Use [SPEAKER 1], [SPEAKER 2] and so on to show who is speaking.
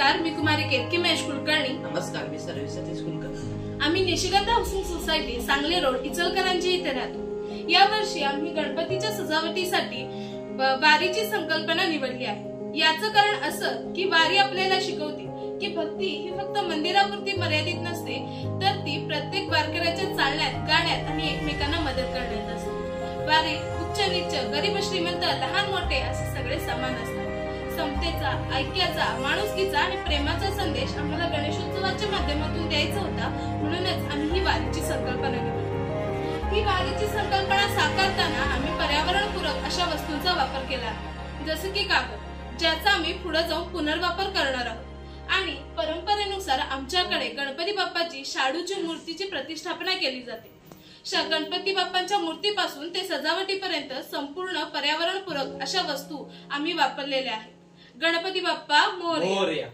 [SPEAKER 1] नमस्कार, मी कुमारी केतकी महेश कुलकर्णी.
[SPEAKER 2] नमस्कार, मी सर्वे सतीश कुलकर्णी.
[SPEAKER 1] आम्ही Nishigandha housing society Sangli road Ichalkaranji इथे राहतो. या वर्षी आम्ही गणपतीच्या सजावटीसाठी वारीची संकल्पना निवडली आहे. याचं कारण असं की वारी आपल्याला शिकवते की भक्ती ही फक्त मंदिरापुरती मर्यादित नसते, तर ती प्रत्येक वारकऱ्याच्या चालण्यात, गाण्यात आणि एकमेकांना मदत करण्यात असते. वारी उच्च नीच, गरीब श्रीमंत, लहान मोठे असे सगळे समान असतात. समतेचा, ऐक्याचा, माणुसकीचा आणि प्रेमाचा संदेश आम्हाला गणेशोत्सवाच्या माध्यमातून द्यायचा होता. म्हणूनच आम्ही ही वारीची संकल्पना निवडली. ही वारीची संकल्पना साकारताना आम्ही पर्यावरणपूरक अशा वस्तूंचा वापर केला, जसे की कागद, ज्याचा आम्ही पुढे जाऊन पुनर्वापर करणार आहोत. आणि परंपरेनुसार आमच्याकडे गणपती बाप्पाची शाडूची मूर्तीची प्रतिष्ठापना केली जाते. गणपती बाप्पांच्या मूर्तीपासून ते सजावटीपर्यंत संपूर्ण पर्यावरणपूरक अशा वस्तू आम्ही वापरलेल्या आहेत. गणपती बाप्पा मोरया.